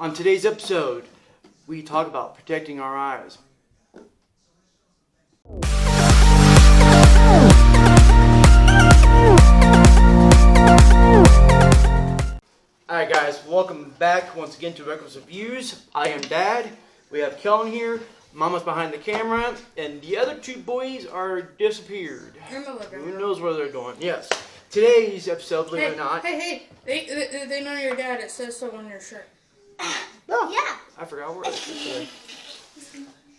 On today's episode, we talk about protecting our eyes. Alright guys, welcome back once again to Reckless Reviews. I am Dad. We have Kellen here. Mama's behind the camera. And the other two boys are disappeared. Who knows where they're going? Yes. Today's episode, believe it or not. Hey, they know your dad. It says so on your shirt. No. Yeah. I forgot where it was.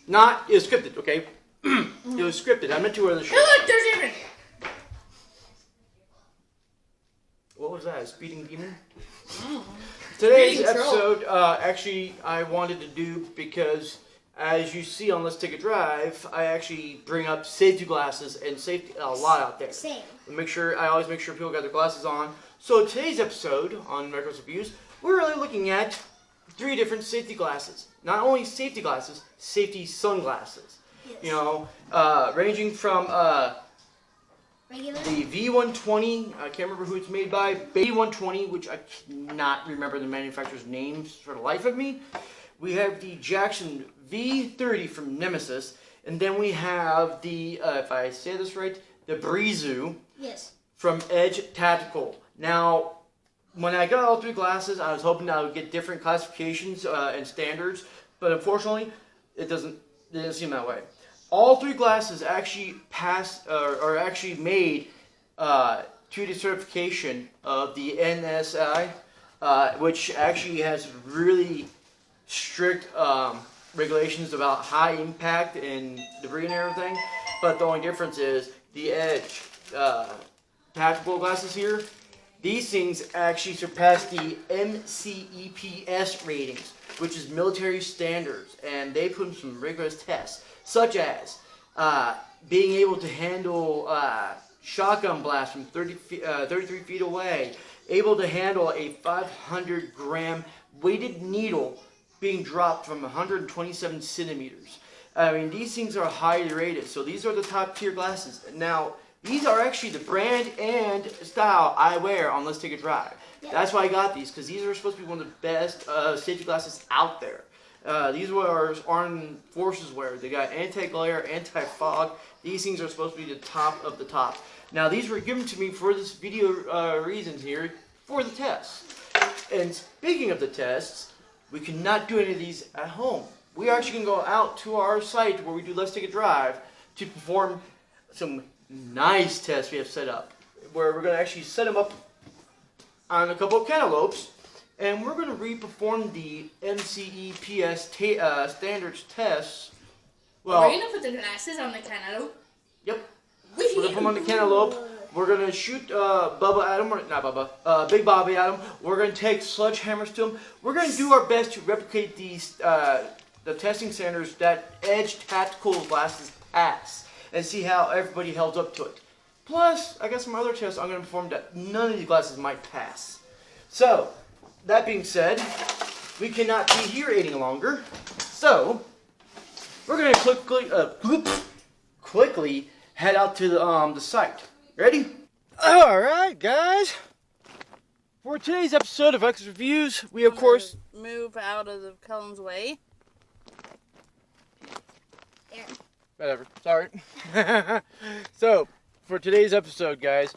It was scripted, okay? It was scripted. I meant to wear the shirt. Hey, look, there's even. What was that? A speeding demon? Today's Speeding troll. episode, actually, I wanted to do because, as you see on Let's Take a Drive, I actually bring up safety glasses and safety a lot out there. Same. I always make sure people got their glasses on. So today's episode on Reckless Reviews, we're really looking at 3 different safety glasses. Not only safety glasses, safety sunglasses. Yes. You know, ranging from Regular? the V120, I can't remember who it's made by, V120, which I cannot remember the manufacturer's names for the life of me. We have the Jackson V30 from Nemesis, and then we have the, if I say this right, the Brezeau Yes. from Edge Tactical. Now, when I got all 3 glasses, I was hoping I would get different classifications and standards, but unfortunately, it didn't seem that way. All 3 glasses actually passed, or actually made to the certification of the ANSI, which actually has really strict regulations about high impact and debris and everything. But the only difference is the Edge tactical glasses here. These things actually surpass the MCEPS ratings, which is military standards, and they put in some rigorous tests, such as being able to handle shotgun blasts from 33 feet away, able to handle a 500-gram weighted needle being dropped from 127 centimeters. I mean, these things are highly rated, so these are the top tier glasses. Now, these are actually the brand and style I wear on Let's Take a Drive. Yeah. That's why I got these, because these are supposed to be one of the best safety glasses out there. These are what Armed Forces wear. They got anti-glare, anti-fog. These things are supposed to be the top of the top. Now, these were given to me for this video reasons here, for the tests. And speaking of the tests, we cannot do any of these at home. We actually can go out to our site where we do Let's Take a Drive to perform some nice tests we have set up, where we're going to actually set them up on a couple of cantaloupes, and we're going to re-perform the MCEPS standards tests. Well, Are you gonna put the glasses on the cantaloupe? yep. We're going to put them on the cantaloupe. We're going to shoot Bubba at him, or not Bubba, Big Bobby at him. We're going to take sledgehammers to him. We're going to do our best to replicate these, the testing standards that Edge tactical glasses pass, and see how everybody held up to it. Plus, I got some other tests I'm going to perform that none of these glasses might pass. So, that being said, we cannot be here any longer. So, we're going to quickly head out to the site. Ready? Alright, guys. For today's episode of Reckless Reviews, we of course Move out of the Cullen's way. There. whatever. Sorry. So, for today's episode, guys,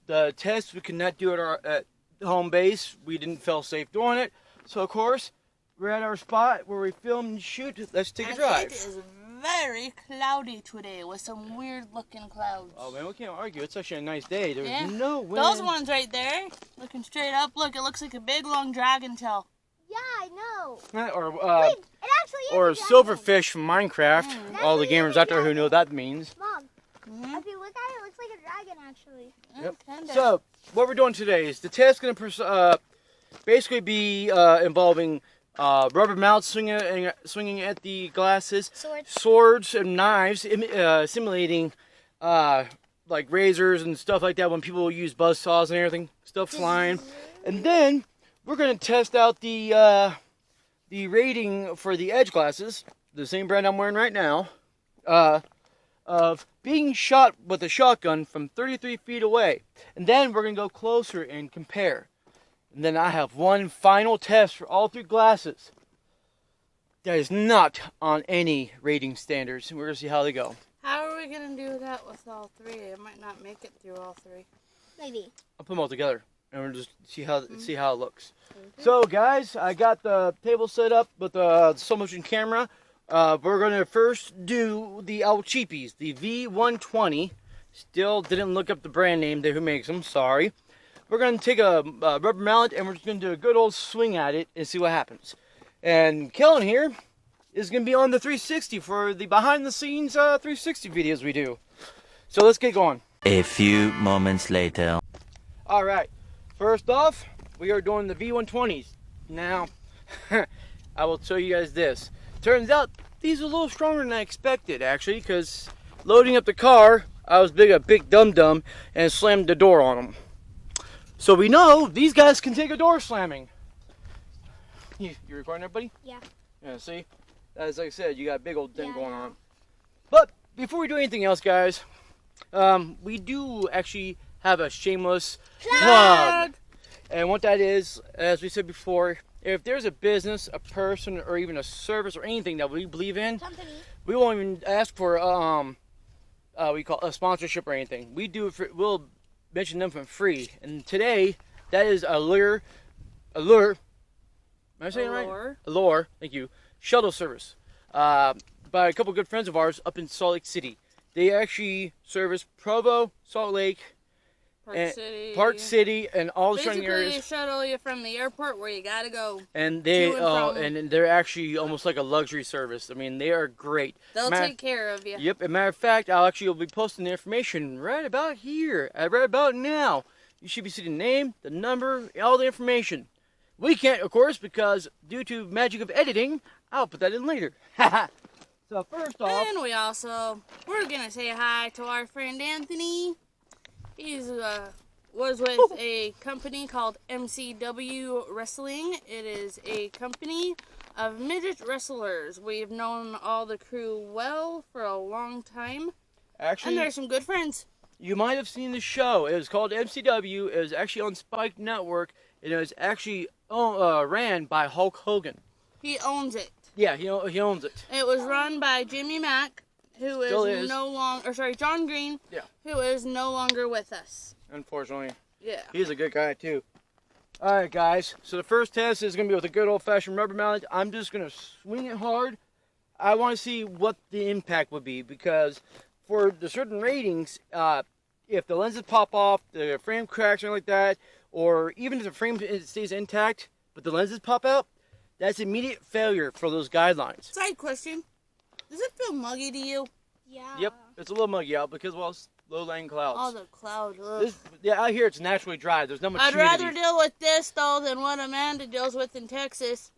the test we could not do at home base. We didn't feel safe doing it. So, of course, we're at our spot where we film and shoot. Let's take a drive. It is very cloudy today with some weird looking clouds. Oh, man, we can't argue. It's actually a nice day. There's Yeah. no wind. Those ones right there, looking straight up. Look, it looks like a big long dragon tail. Yeah, I know. Or, Wait, it actually is or a dragon. silverfish from Minecraft. All the gamers out there who know what that means. Mom, if you look at it, it looks like a dragon, actually. Yep. Kinda. So, what we're doing today is the test going to basically be involving rubber mallets swinging at the glasses, swords and knives, simulating like razors and stuff like that when people use buzz saws and everything, stuff flying. And then we're going to test out the rating for the Edge glasses, the same brand I'm wearing right now, of being shot with a shotgun from 33 feet away. And then we're going to go closer and compare. And then I have one final test for all 3 glasses. That is not on any rating standards. And we're going to see how they go. How are we going to do that with all 3? I might not make it through all 3. Maybe. I'll put them all together. And we'll just see how it looks. Okay. So guys, I got the table set up with the slow motion camera. We're going to first do the El Cheapies, the V120. Still didn't look up the brand name, who makes them, sorry. We're going to take a rubber mallet and we're just going to do a good old swing at it and see what happens. And Kellen here is going to be on the 360 for the behind the scenes 360 videos we do. So let's get going. A few moments later. Alright, first off, we are doing the V120s. Now, I will show you guys this. Turns out, these are a little stronger than I expected, actually, because loading up the car, I was a big dum-dum and slammed the door on them. So we know these guys can take a door slamming. You recording everybody? Yeah. Yeah, see? As like I said, you got a big old thing going on. But before we do anything else, guys, we do actually have a shameless plug. And what that is, as we said before, if there's a business, a person, or even a service or anything that we believe in, we won't even ask for we call a sponsorship or anything. We do it for, we'll mention them for free. And today, that is Allure. Am I saying it right? Allure, thank you. Shuttle service by a couple good friends of ours up in Salt Lake City. They actually service Provo, Salt Lake, Park City, and all the surrounding areas. Basically, they shuttle you from the airport where you gotta go. And they're actually almost like a luxury service. I mean, they are great. They'll take care of you. Yep. As a matter of fact, will be posting the information right about here, right about now. You should be seeing the name, the number, all the information. We can't, of course, because due to magic of editing, I'll put that in later. So first off, and we're gonna say hi to our friend Anthony. He's was with a company called MCW Wrestling. It is a company of midget wrestlers. We've known all the crew well for a long time. Actually, and they're some good friends. You might have seen the show. It was called MCW. It was actually on Spike Network, and it was actually ran by Hulk Hogan. He owns it. Yeah, he owns it. It was run by Jimmy Mack, who is no longer, John Green, who is no longer with us. Unfortunately. Yeah. He's a good guy, too. Alright, guys. So the first test is going to be with a good old-fashioned rubber mallet. I'm just going to swing it hard. I want to see what the impact would be, because for the certain ratings, if the lenses pop off, the frame cracks or anything like that, or even if the frame stays intact, but the lenses pop out, that's immediate failure for those guidelines. Side question. Does it feel muggy to you? Yeah. Yep, it's a little muggy out because, well, it's low-lying clouds. Oh, the clouds. Out here it's naturally dry. There's not much humidity. I'd rather deal with this, though, than what Amanda deals with in Texas.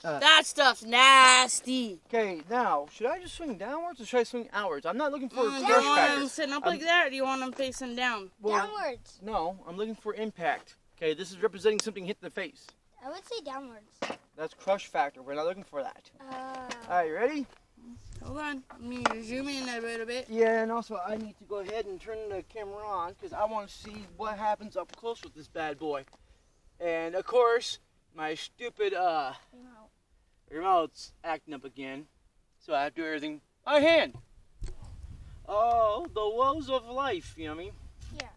That stuff's nasty. Okay, now, should I just swing downwards or should I swing outwards? I'm not looking for Do you want them sitting up like that, or do you want them facing down? Well, downwards. No, I'm looking for impact. Okay, this is representing something hit the face. I would say downwards. That's crush factor. We're not looking for that. Alright, you ready? Hold on. Let me zoom in a little bit. Yeah, and also I need to go ahead and turn the camera on because I want to see what happens up close with this bad boy. And, of course, my stupid, remote's acting up again. So I have to do everything by hand. Oh, the woes of life, you know what I mean? Yeah.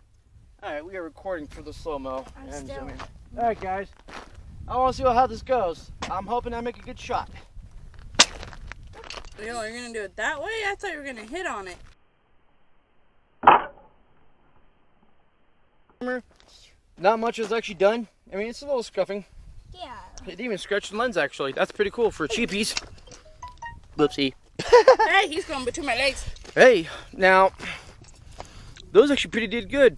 Alright, we are recording for the slow-mo. I'm still. Alright, guys. I want to see how this goes. I'm hoping I make a good shot. You're going to do it that way? I thought you were going to hit on it. Not much is actually done. I mean, it's a little scuffing. Yeah. It even scratched the lens, actually. That's pretty cool for cheapies. Whoopsie. Hey, he's going between my legs. Hey, now, those actually did good.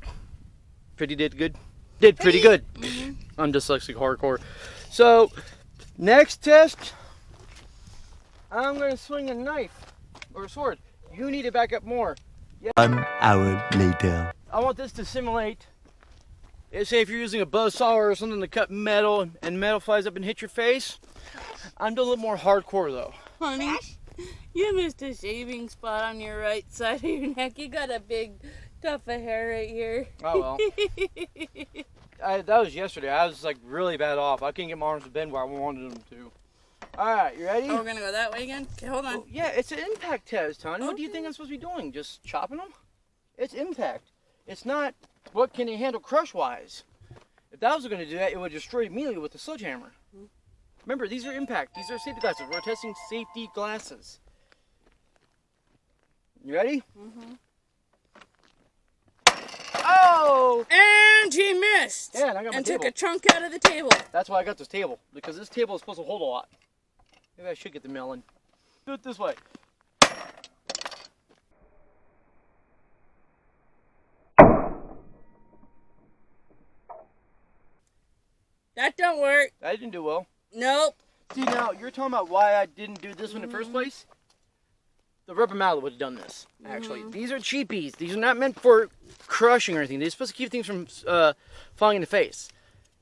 Did pretty good. Mm-hmm. I'm dyslexic hardcore. So, next test, I'm going to swing a knife or a sword. You need to back up more. Yeah. 1 hour later. I want this to simulate, say if you're using a buzzsaw or something to cut metal and metal flies up and hit your face. I'm doing a little more hardcore though. Honey, you missed a shaving spot on your right side of your neck. You got a big tuft of hair right here. Oh well. that was yesterday. I was like really bad off. I couldn't get my arms to bend where I wanted them to. All right, you ready? Oh, we're gonna go that way again? Okay, hold on. Well, yeah, it's an impact test, hon. What do you Okay. think I'm supposed to be doing? Just chopping them? It's impact. It's not what can it handle crush-wise. If that was going to do that, it would destroy it immediately with a sledgehammer. Remember, these are impact. These are safety glasses. We're testing safety glasses. You ready? Mm-hmm. Oh! And he missed. Yeah, and I got my and table. took a chunk out of the table. That's why I got this table, because this table is supposed to hold a lot. Maybe I should get the melon. Do it this way. That don't work. I didn't do well. Nope. See, now, you're talking about why I didn't do this one in the first place? The rubber mallet would have done this, actually. These are cheapies. These are not meant for crushing or anything. They're supposed to keep things from falling in the face.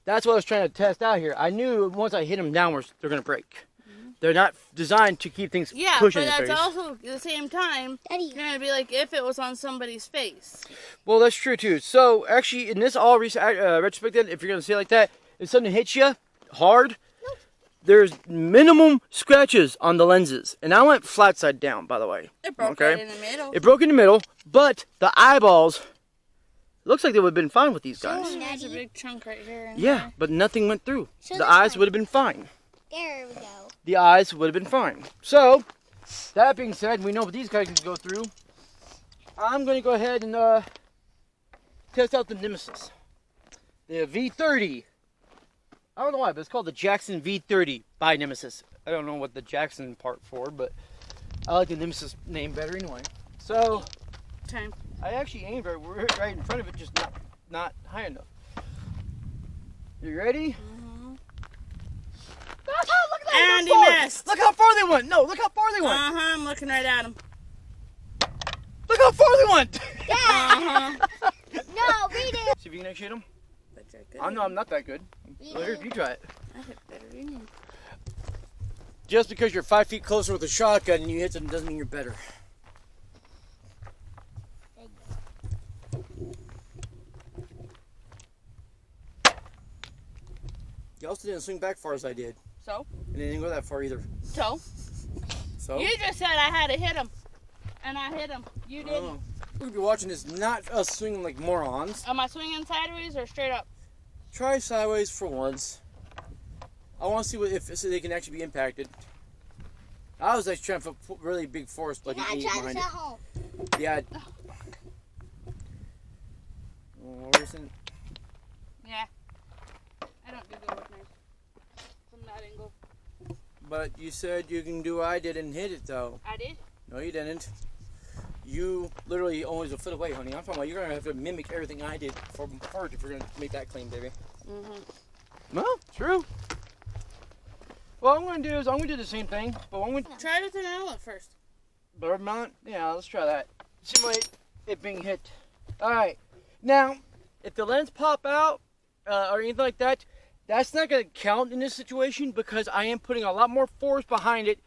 That's what I was trying to test out here. I knew once I hit them downwards, they're going to break. They're not designed to keep things Yeah, pushing but in the that's face. also at the same time Daddy. gonna be like if it was on somebody's face. Well, that's true, too. So, actually, in this all retrospect, then, if you're going to say it like that, if something hits you hard, there's minimum scratches on the lenses. And I went flat side down, by the way. It broke right in the middle. It broke in the middle, but the eyeballs, looks like they would have been fine with these guys. Oh, there's a big chunk right here. and Yeah, there. but nothing went through. Show The this eyes one. would have been fine. There we go. The eyes would have been fine. So, that being said, we know what these guys can go through. I'm going to go ahead and test out the Nemesis. The V30. I don't know why, but it's called the Jackson V30 by Nemesis. I don't know what the Jackson part for, but I like the Nemesis name better anyway. So, Time. I actually aimed right in front of it, just not high enough. You ready? Oh, look at that! And Look he how far. missed. Look how far they went! No, look how far they went! I'm looking right at him. Look how far they went! No, read it. See if you can actually hit them. But you're good. I'm not that good. Later, you try it. I hit better than you. Just because you're 5 feet closer with a shotgun and you hit them doesn't mean you're better. You also didn't swing back far as I did. So? And it didn't go that far either. So? So? You just said I had to hit him. And I hit him. You didn't. Oh. We'll be watching this, not us swinging like morons. Am I swinging sideways or straight up? Try sideways for once. I want to see if they can actually be impacted. I was actually trying to put really big force, like an I 8 tried behind this it. at home. Yeah. What was it? Yeah. I don't do good with knives. From that angle. But you said you can do what I did and hit it, though. I did? No, you didn't. You literally always a foot away, honey. I'm talking about you're going to have to mimic everything I did from first if you're going to make that claim, baby. Mm-hmm. Well, true. What I'm going to do is I'm going to do the same thing, but I'm going to... Try it with an outlet first. Bird mount? Yeah, let's try that. Simulate it being hit. Alright. Now, if the lens pop out or anything like that, that's not going to count in this situation because I am putting a lot more force behind it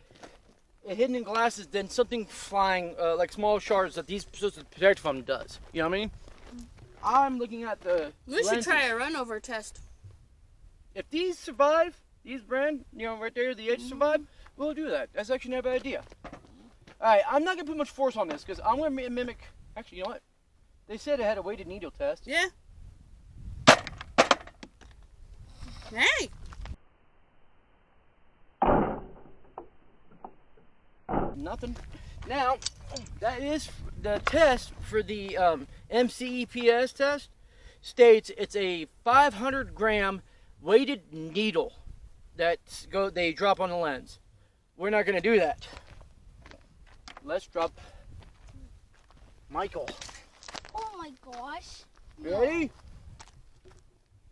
hidden in glasses than something flying like small shards that these supposed to protect from does. You know what I mean? I'm looking at the We should lenses. try a run over test. If these survive, these brand, right there, the edge survive, we'll do that. That's actually not a bad idea. Alright, I'm not going to put much force on this because I'm going to mimic... Actually, you know what? They said it had a weighted needle test. Yeah. Hey! Nothing. Now, that is the test for the MCEPS test. States it's a 500-gram weighted needle that they drop on the lens. We're not going to do that. Let's drop Michael. Oh my gosh. You ready?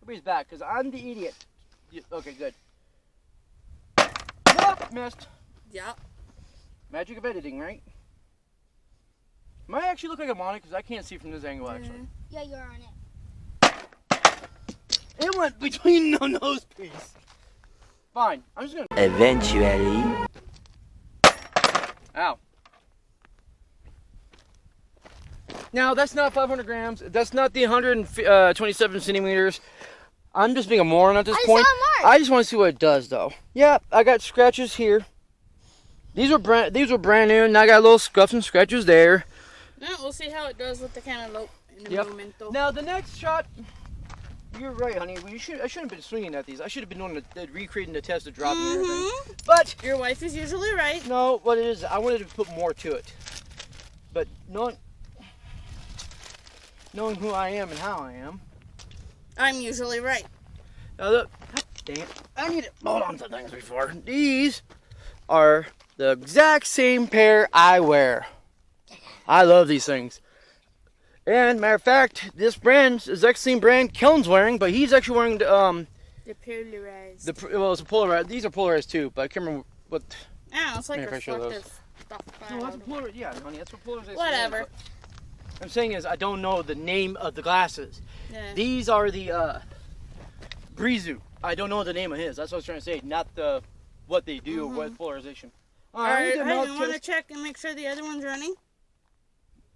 Everybody's back because I'm the idiot. Okay, good. Nope, missed. Yep. Magic of editing, right? Might actually look like I'm on it because I can't see from this angle, actually. Yeah, you're on it. It went between the nose piece. Fine. I'm just gonna... Eventually. Ow. Now, that's not 500 grams. That's not the 127 centimeters. I'm just being a moron at this I point. saw a mark. I just want to see what it does, though. Yeah, I got scratches here. These were brand new, and I got little scuffs and scratches there. Yeah, we'll see how it does with the cantaloupe in the Yep. momento. Now the next shot, you're right, honey. I shouldn't have been swinging at these. I should have been doing recreating the test of dropping and everything. But Your wife is usually right. no, what it is, I wanted to put more to it. But knowing who I am and how I am. I'm usually right. Now look, dang it, I need to hold on to things before. These are the exact same pair I wear. I love these things. And matter of fact, this brand is the exact same brand Kellen's wearing, but he's actually wearing The polarized. well, it's a polarized. These are polarized too, but I can't remember what. Yeah, it's like manufacturer those. reflective stuff. No, that's polarized. Yeah, honey, that's what polarized. Whatever. What I'm saying is, I don't know the name of the glasses. Yeah. These are the Brezeau. I don't know the name of his. That's what I was trying to say. Not the what they do or what polarization. Alright, we did hey, mouth you want to test. check and make sure the other one's running?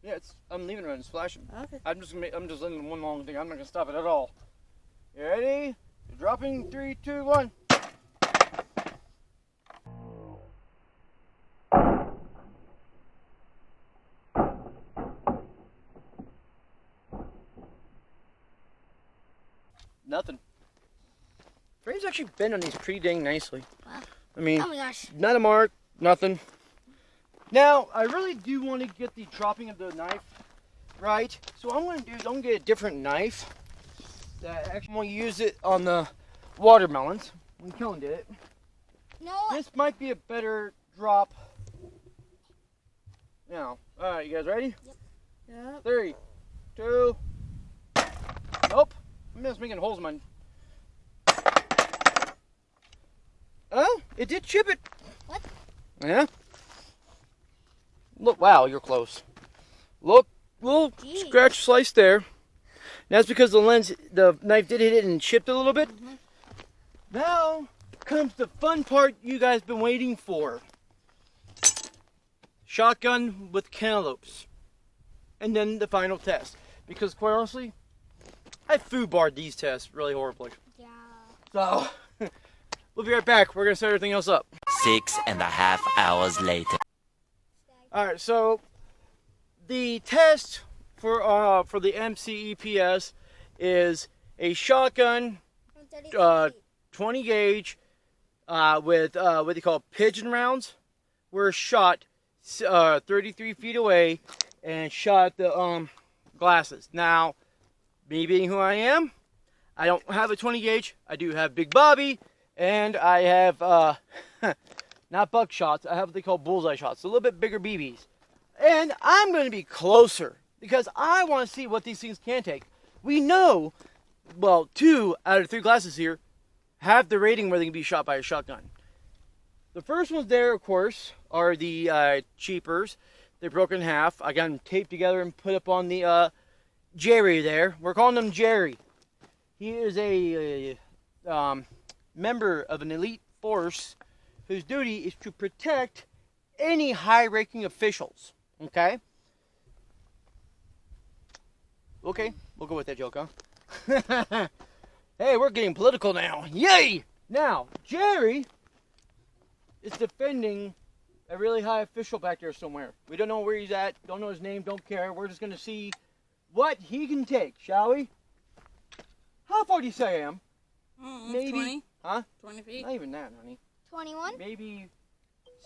Yeah, I'm leaving it running. It's flashing. Okay. I'm just letting one long thing. I'm not gonna stop it at all. You ready? You're dropping 3, 2, 1. Nothing. Frame's actually been on these pretty dang nicely. Wow. I mean, Oh my gosh. not a mark, nothing. Now, I really do want to get the dropping of the knife right. So what I'm going to do is I'm going to get a different knife. That actually, I'm going to use it on the watermelons when Kellen did it. No. This might be a better drop. Now, alright, you guys ready? Yep. 3, 2. Nope. I'm just making holes in my. Oh, it did chip it. What? Yeah. Look, wow, you're close. Look, little Jeez. scratch slice there. That's because the knife did hit it and chipped a little bit. Now comes the fun part you guys been waiting for. Shotgun with cantaloupes. And then the final test. Because quite honestly, I food barred these tests really horribly. Yeah. So, we'll be right back. We're going to set everything else up. 6.5 hours later. Alright, so the test for the MCEPS is a shotgun, 20 gauge, with what they call pigeon rounds. We're shot 33 feet away and shot the glasses. Now, me being who I am, I don't have a 20 gauge. I do have Big Bobby, and I have not buckshots. I have what they call bullseye shots, a little bit bigger BBs. And I'm going to be closer because I want to see what these things can take. We know, well, 2 out of 3 glasses here have the rating where they can be shot by a shotgun. The first ones there, of course, are the cheapers. They're broken in half. I got them taped together and put up on the Jerry there. We're calling him Jerry. He is a member of an elite force whose duty is to protect any high-ranking officials. Okay? Okay, we'll go with that joke, huh? Hey, we're getting political now. Yay! Now, Jerry is defending a really high official back there somewhere. We don't know where he's at, don't know his name, don't care. We're just going to see what he can take, shall we? How far do you say I am? Maybe. 20. Huh? 20 feet. Not even that, honey. 21? Maybe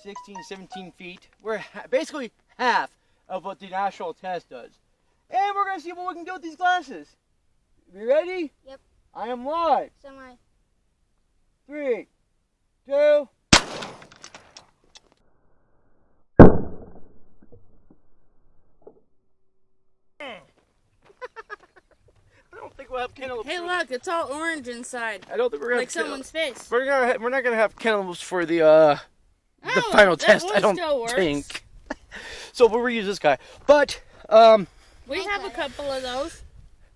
16, 17 feet. We're basically half of what the national test does. And we're going to see what we can do with these glasses. You ready? Yep. I am live. Semi. 3, 2. I don't think we'll have cantaloupes. Hey, look, it's all orange inside. I don't think we're gonna Like have someone's face. we're not gonna have cantaloupes for the Oh, final that test. one I don't still works. think. So we'll reuse this guy. But We have a couple of those.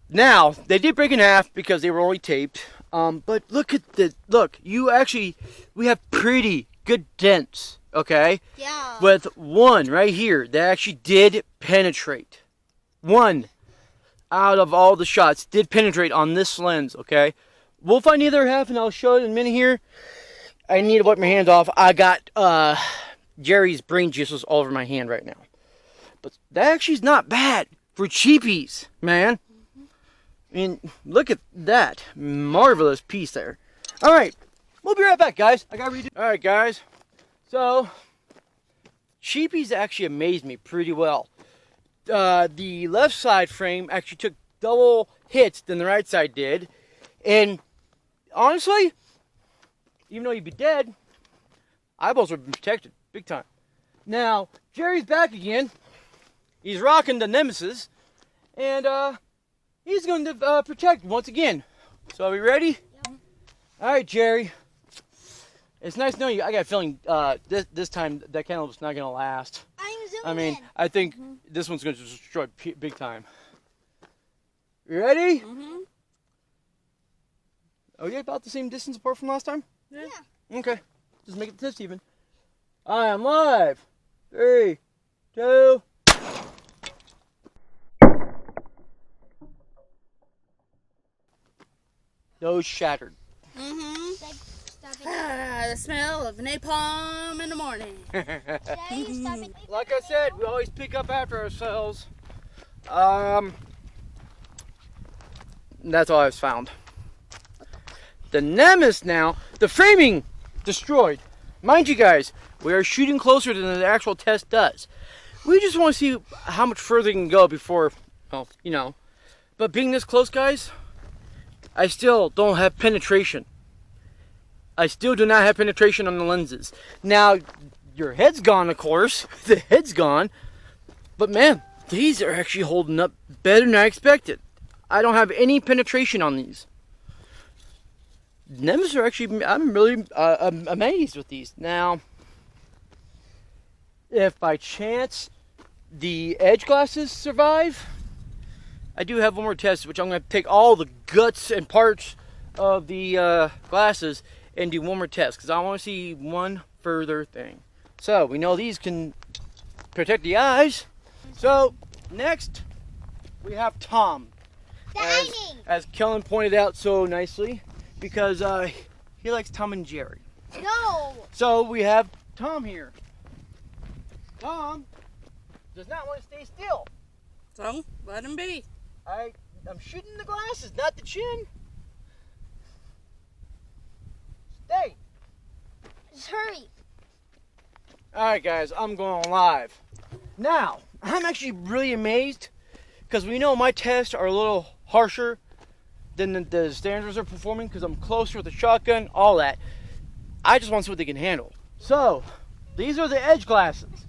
now they did break in half because they were only taped. But look at we have pretty good dents. Okay. Yeah. With one right here that actually did penetrate. One out of all the shots did penetrate on this lens, okay? we'll find the other half and I'll show it in a minute here. I need to wipe my hands off. I got Jerry's brain juices all over my hand right now. But that actually is not bad for cheapies, man. I mean, look at that. Marvelous piece there. Alright, we'll be right back, guys. I gotta redo. Alright, guys. So, cheapies actually amazed me pretty well. The left side frame actually took double hits than the right side did. And honestly, even though you'd be dead, eyeballs would be protected big time. Now, Jerry's back again. He's rocking the Nemesis. And he's going to protect once again. So are we ready? Yep. Alright, Jerry. It's nice knowing you. I got a feeling this time that candle's not going to last. I'm zooming I mean, in. I think this one's going to destroy big time. You ready? Mm-hmm. Are you about the same distance apart from last time? Yeah. Okay. Just make it test even. I am live. 3, 2. Those shattered. Mm-hmm. Stop it. The smell of napalm in the morning. Daddy, stop it. Like I said, we always pick up after ourselves. That's all I've found. The Nemesis now, the framing destroyed. Mind you guys, we are shooting closer than the actual test does. We just want to see how much further we can go before, well, you know. But being this close, guys, I still don't have penetration. I still do not have penetration on the lenses. Now, your head's gone, of course. The head's gone. But man, these are actually holding up better than I expected. I don't have any penetration on these. Nemesis are actually, I'm really amazed with these. Now, if by chance the edge glasses survive, I do have one more test, which I'm going to take all the guts and parts of the glasses and do one more test, because I want to see one further thing. So, we know these can protect the eyes. So, next, we have Tom. As Kellen pointed out so nicely, because he likes Tom and Jerry. No. So we have Tom here. Tom does not want to stay still. So, let him be. I'm shooting the glasses, not the chin. Stay. Just hurry. Alright guys, I'm going live. Now, I'm actually really amazed, because we know my tests are a little harsher than the standards are performing, because I'm closer with the shotgun, all that. I just want to see what they can handle. So, these are the edge glasses.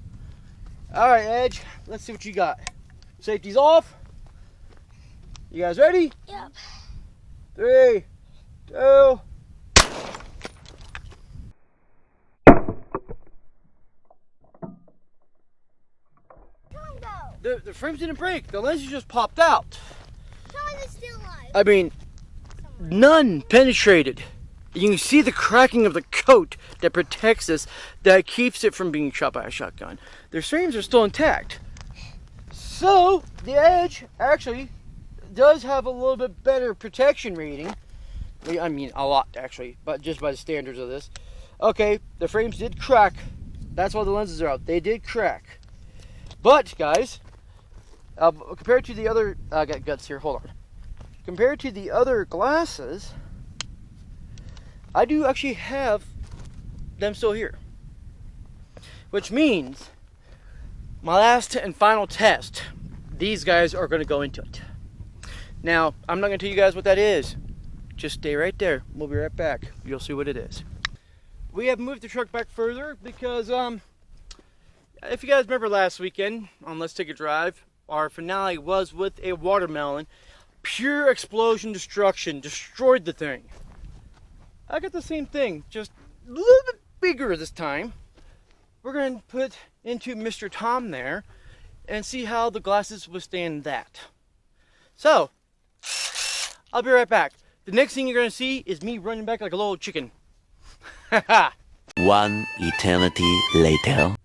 Alright, Edge, let's see what you got. Safety's off. You guys ready? Yep. 3, 2. Come on, go. The frames didn't break. The lenses just popped out. Come on, it's still alive. I mean, none penetrated. You can see the cracking of the coat that protects this, that keeps it from being shot by a shotgun. Their frames are still intact. So, the Edge actually does have a little bit better protection rating. I mean, a lot actually, but just by the standards of this. Okay, the frames did crack. That's why the lenses are out. They did crack. But, guys, compared to the other, I got guts here, hold on. Compared to the other glasses, I do actually have them still here. Which means, my last and final test, these guys are going to go into it. Now, I'm not going to tell you guys what that is. Just stay right there. We'll be right back. You'll see what it is. We have moved the truck back further because, if you guys remember last weekend on Let's Take a Drive, our finale was with a watermelon. Pure explosion destruction. Destroyed the thing. I got the same thing, just a little bit bigger this time. We're going to put into Mr. Tom there and see how the glasses withstand that. So, I'll be right back. The next thing you're going to see is me running back like a little chicken. Haha. One eternity later.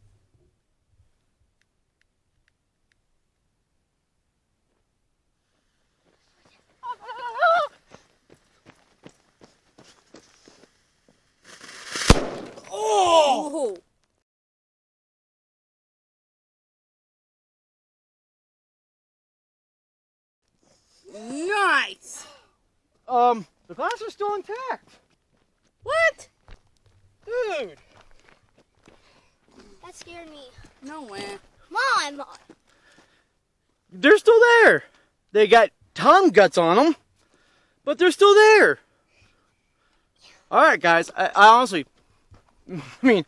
Nice. The glass is still intact. What? Dude. That scared me. No way. Mom! They're still there. They got ton guts on them, but they're still there. All right, guys. I honestly, I mean,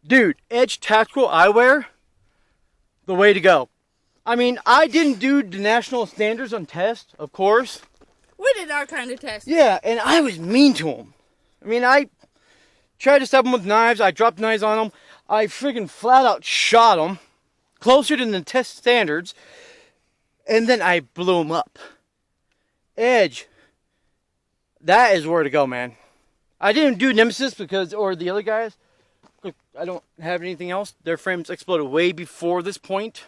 dude, Edge Tactical Eyewear, the way to go. I mean, I didn't do the national standards on test, of course. We did our kind of test. Yeah, and I was mean to them. I mean, I tried to stab them with knives. I dropped knives on them. I freaking flat out shot them closer than the test standards. And then I blew them up. Edge. That is where to go, man. I didn't do Nemesis or the other guys. I don't have anything else. Their frames exploded way before this point.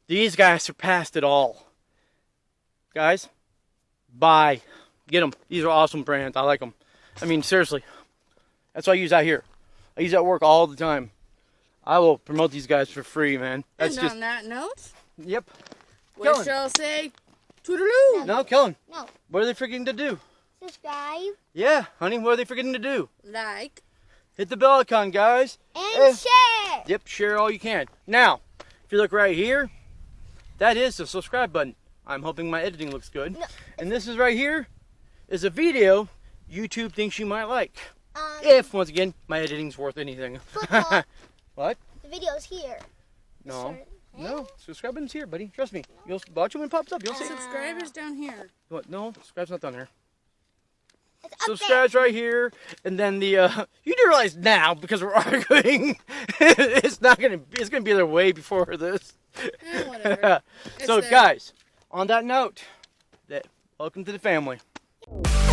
These guys surpassed it all. Guys, buy. Get them. These are awesome brands. I like them. I mean, seriously. That's what I use out here. I use it at work all the time. I will promote these guys for free, man. That's And just... on that note, Yep. we Kellen. shall say toodaloo. No, Kellen. No. What are they forgetting to do? Subscribe Yeah, honey, what are they forgetting to do? Like. Hit the bell icon, guys. and share. Yep, share all you can. Now, if you look right here, that is the subscribe button. I'm hoping my editing looks good. No. And this is right here is a video YouTube thinks you might like. If, once again, my editing's worth anything. Football. What? The video's here. No. Sure. No, subscribe button's here, buddy. Trust me. You'll watch it when it pops up. You'll see. Subscribers down here. What? No, subscribe's not down there. It's up Subscribe's right here, and then the you do realize now because we're arguing, it's gonna be there way before this. Whatever. So It's there. guys, on that note, welcome to the family. there.